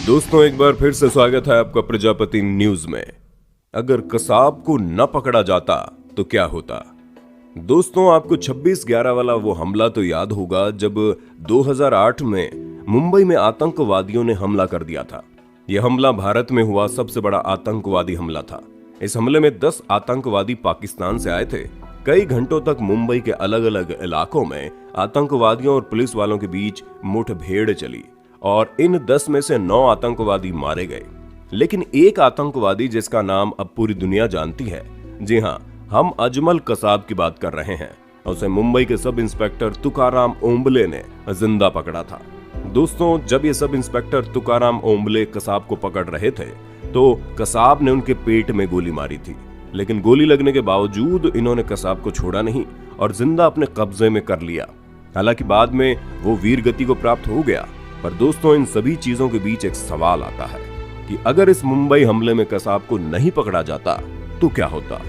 दोस्तों एक बार फिर से स्वागत है आपका प्रजापति न्यूज में। अगर कसाब को न पकड़ा जाता तो क्या होता। दोस्तों आपको 26/11 वाला वो हमला तो याद होगा जब 2008 में मुंबई में आतंकवादियों ने हमला कर दिया था। यह हमला भारत में हुआ सबसे बड़ा आतंकवादी हमला था। इस हमले में 10 आतंकवादी पाकिस्तान से आए थे। कई घंटों तक मुंबई के अलग अलग इलाकों में आतंकवादियों और पुलिस वालों के बीच मुठभेड़ चली और इन 10 में से 9 आतंकवादी मारे गए। लेकिन एक आतंकवादी जिसका नाम अब पूरी दुनिया जानती है, जी हां, हम अजमल कसाब की बात कर रहे हैं। उसे मुंबई के सब इंस्पेक्टर तुकाराम ओंबले ने जिंदा पकड़ा था। दोस्तों जब ये सब इंस्पेक्टर तुकाराम ओंबले कसाब को पकड़ रहे थे तो कसाब ने उनके पेट में गोली मारी थी, लेकिन गोली लगने के बावजूद इन्होंने कसाब को छोड़ा नहीं और जिंदा अपने कब्जे में कर लिया। हालांकि बाद में वो वीर गति को प्राप्त हो गया। पर दोस्तों इन सभी चीजों के बीच एक सवाल आता है कि अगर इस मुंबई हमले में कसाब को नहीं पकड़ा जाता तो क्या होता।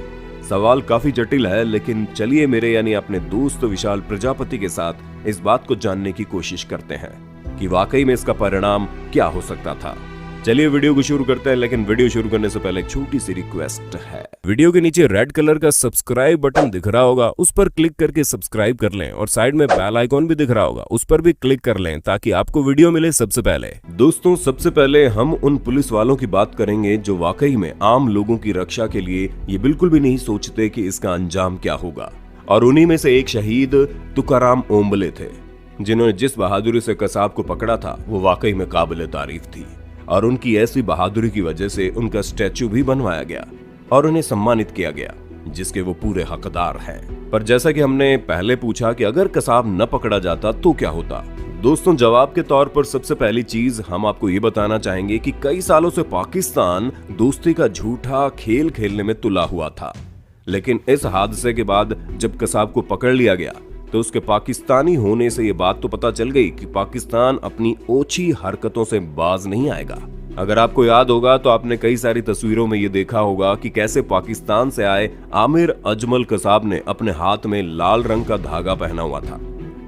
सवाल काफी जटिल है, लेकिन चलिए मेरे यानी अपने दोस्त विशाल प्रजापति के साथ इस बात को जानने की कोशिश करते हैं कि वाकई में इसका परिणाम क्या हो सकता था। चलिए वीडियो को शुरू करते हैं, लेकिन वीडियो शुरू करने से पहले एक छोटी सी रिक्वेस्ट है। वीडियो के नीचे रेड कलर का सब्सक्राइब बटन दिख रहा होगा, उस पर क्लिक करके सब्सक्राइब कर लें और साइड में बेल आइकॉन भी दिख रहा होगा, उस पर भी क्लिक कर लें ताकि आपको वीडियो मिले सबसे पहले। दोस्तों सबसे पहले हम उन पुलिस वालों की बात करेंगे जो वाकई में आम लोगों की रक्षा के लिए ये बिल्कुल भी नहीं सोचते कि इसका अंजाम क्या होगा। और उन्हीं में से एक शहीद तुकाराम ओंबले थे, जिन्होंने जिस बहादुरी से कसाब को पकड़ा था वो वाकई में काबिल तारीफ थी। और उनकी ऐसी बहादुरी की वजह से उनका स्टैचू भी बनवाया गया और उन्हें सम्मानित किया गया, जिसके वो पूरे हकदार हैं। पर जैसा कि हमने पहले पूछा कि अगर कसाब न पकड़ा जाता तो क्या होता। दोस्तों जवाब के तौर पर सबसे पहली चीज हम आपको ये बताना चाहेंगे कि कई सालों से पाकिस्तान दोस्ती का झूठा खेल खेलने में तुला हुआ था। लेकिन इस हादसे के बाद जब कसाब को पकड़ लिया गया तो उसके पाकिस्तानी होने से ये बात तो पता चल गई कि पाकिस्तान अपनी ओछी हरकतों से बाज नहीं आएगा। अगर आपको याद होगा तो आपने कई सारी तस्वीरों में ये देखा होगा कि कैसे पाकिस्तान से आए आमिर अजमल कसाब ने अपने हाथ में लाल रंग का धागा पहना हुआ था।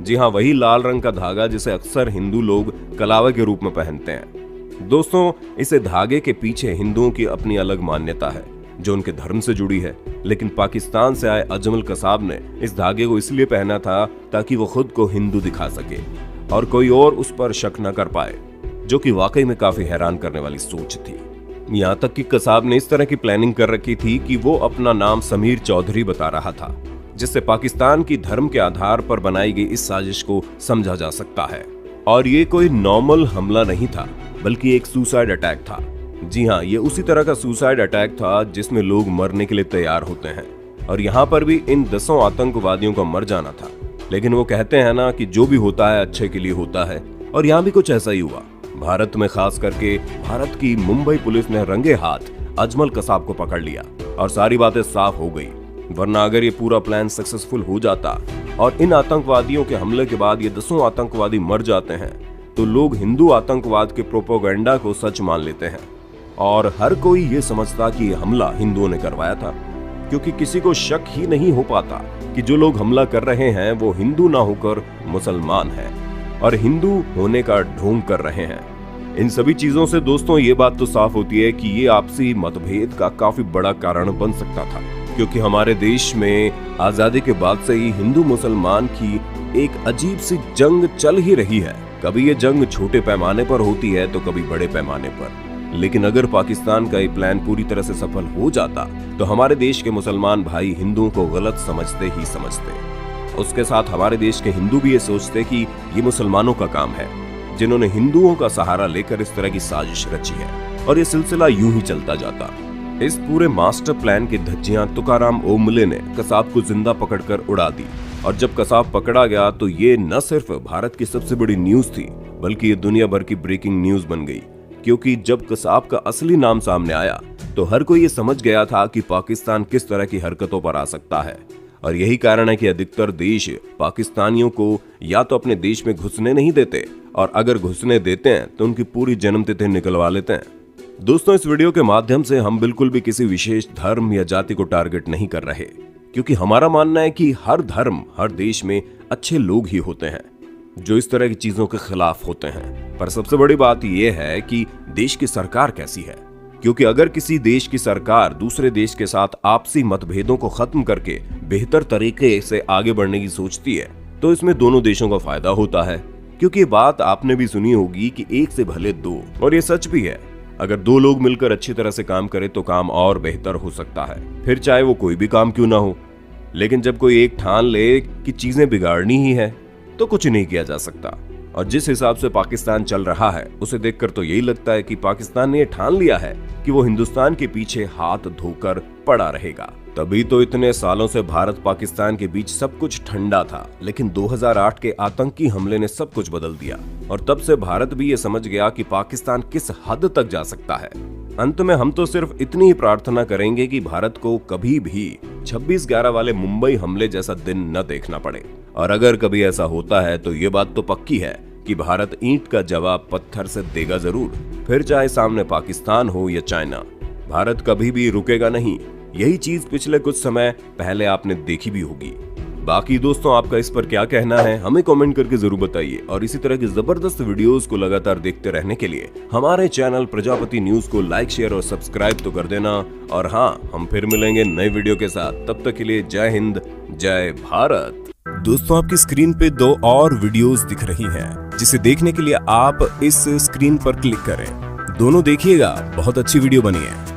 जी हाँ, वही लाल रंग का धागा जिसे अक्सर हिंदू लोग कलावा के रूप में पहनते हैं। दोस्तों इसे धागे के पीछे हिंदुओं की अपनी अलग मान्यता है जो उनके धर्म से जुड़ी है। लेकिन पाकिस्तान से आए अजमल कसाब ने इस धागे को इसलिए पहना था ताकि वो खुद को हिंदू दिखा सके और कोई और उस पर शक न कर पाए, जो कि वाकई में काफी हैरान करने वाली सोच थी। यहाँ तक कि कसाब ने इस तरह की प्लानिंग कर रखी थी कि वो अपना नाम समीर चौधरी बता रहा था, जिससे पाकिस्तान की धर्म के आधार पर बनाई गई इस साजिश को समझा जा सकता है। और ये कोई नॉर्मल हमला नहीं था, बल्कि एक सुसाइड अटैक था। जी हाँ, ये उसी तरह का सुसाइड अटैक था जिसमें लोग मरने के लिए तैयार होते हैं। और यहाँ पर भी इन 10 आतंकवादियों का मर जाना था। लेकिन वो कहते हैं ना कि जो भी होता है अच्छे के लिए होता है, और यहाँ भी कुछ ऐसा ही हुआ। भारत में खास करके भारत की मुंबई पुलिस ने रंगे हाथ अजमल कसाब को पकड़ लिया और सारी बातें साफ हो गई। वरना अगर ये पूरा प्लान सक्सेसफुल हो जाता और इन आतंकवादियों के हमले के बाद ये 10 आतंकवादी मर जाते हैं तो लोग हिंदू आतंकवाद के प्रोपेगेंडा को सच मान लेते हैं और हर कोई ये समझता कि यह हमला हिंदुओं ने करवाया था, क्योंकि किसी को शक ही नहीं हो पाता कि जो लोग हमला कर रहे हैं वो हिंदू ना होकर मुसलमान हैं और हिंदू होने का ढोंग कर रहे हैं। इन सभी चीजों से दोस्तों ये बात तो साफ होती है कि ये आपसी मतभेद का काफी बड़ा कारण बन सकता था, क्योंकि हमारे देश में आजादी के बाद से ही हिंदू मुसलमान की एक अजीब सी जंग चल ही रही है। कभी ये जंग छोटे पैमाने पर होती है तो कभी बड़े पैमाने पर। लेकिन अगर पाकिस्तान का ये प्लान पूरी तरह से सफल हो जाता तो हमारे देश के मुसलमान भाई हिंदुओं को गलत समझते ही समझते। उसके साथ हमारे देश के हिंदू भी ये सोचते कि ये मुसलमानों का काम है, जिन्होंने हिंदुओं का सहारा लेकर इस तरह की साजिश रची है, और ये सिलसिला यूं ही चलता जाता। इस पूरे मास्टर प्लान की धज्जियां तुकाराम ओंबले ने कसाब को जिंदा पकड़कर उड़ा दी। और जब कसाब पकड़ा गया तो ये न सिर्फ भारत की सबसे बड़ी न्यूज थी, बल्कि ये दुनिया भर की ब्रेकिंग न्यूज बन गई। क्योंकि जब कसाब का असली नाम सामने आया तो हर कोई ये समझ गया था कि पाकिस्तान किस तरह की हरकतों पर आ सकता है। और यही कारण है कि अधिकतर देश पाकिस्तानियों को या तो अपने देश में घुसने नहीं देते, और अगर घुसने देते हैं तो उनकी पूरी जन्मतिथि निकलवा लेते हैं। दोस्तों इस वीडियो के माध्यम से हम बिल्कुल भी किसी विशेष धर्म या जाति को टारगेट नहीं कर रहे, क्योंकि हमारा मानना है कि हर धर्म हर देश में अच्छे लोग ही होते हैं। जो इस तरह की चीजों के खिलाफ होते हैं। पर सबसे बड़ी बात यह है कि देश की सरकार कैसी है, क्योंकि अगर किसी देश की सरकार दूसरे देश के साथ आपसी मतभेदों को खत्म करके बेहतर तरीके से आगे बढ़ने की सोचती है तो इसमें दोनों देशों का फायदा होता है। क्योंकि ये बात आपने भी सुनी होगी कि एक से भले दो, और ये सच भी है। अगर दो लोग मिलकर अच्छी तरह से काम करें तो काम और बेहतर हो सकता है, फिर चाहे वो कोई भी काम क्यों ना हो। लेकिन जब कोई एक ठान ले कि चीजें बिगाड़नी ही है तो कुछ नहीं किया जा सकता। और जिस हिसाब से पाकिस्तान चल रहा है उसे देखकर तो यही लगता है कि पाकिस्तान ने ठान लिया है कि वो हिंदुस्तान के पीछे हाथ धोकर पड़ा रहेगा। तभी तो इतने सालों से भारत पाकिस्तान के बीच सब कुछ ठंडा था, लेकिन 2008 के आतंकी हमले ने सब कुछ बदल दिया और तब से भारत भी ये समझ गया कि पाकिस्तान किस हद तक जा सकता है। अंत में हम तो सिर्फ इतनी ही प्रार्थना करेंगे कि भारत को कभी भी 26/11 वाले मुंबई हमले जैसा दिन न देखना पड़े। और अगर कभी ऐसा होता है तो ये बात तो पक्की है कि भारत ईंट का जवाब पत्थर से देगा जरूर, फिर चाहे सामने पाकिस्तान हो या चाइना। भारत कभी भी रुकेगा नहीं। यही चीज पिछले कुछ समय पहले आपने देखी भी होगी। बाकी दोस्तों, आपका इस पर क्या कहना है हमें कमेंट करके जरूर बताइए। और इसी तरह की जबरदस्त वीडियोस को लगातार देखते रहने के लिए हमारे चैनल प्रजापति न्यूज को लाइक, शेयर और सब्सक्राइब तो कर देना। और हाँ, हम फिर मिलेंगे नए वीडियो के साथ। तब तक के लिए जय हिंद, जय भारत। दोस्तों, आपकी स्क्रीन पे 2 और वीडियोस दिख रही हैं, जिसे देखने के लिए आप इस स्क्रीन पर क्लिक करें। दोनों देखिएगा, बहुत अच्छी वीडियो बनी है।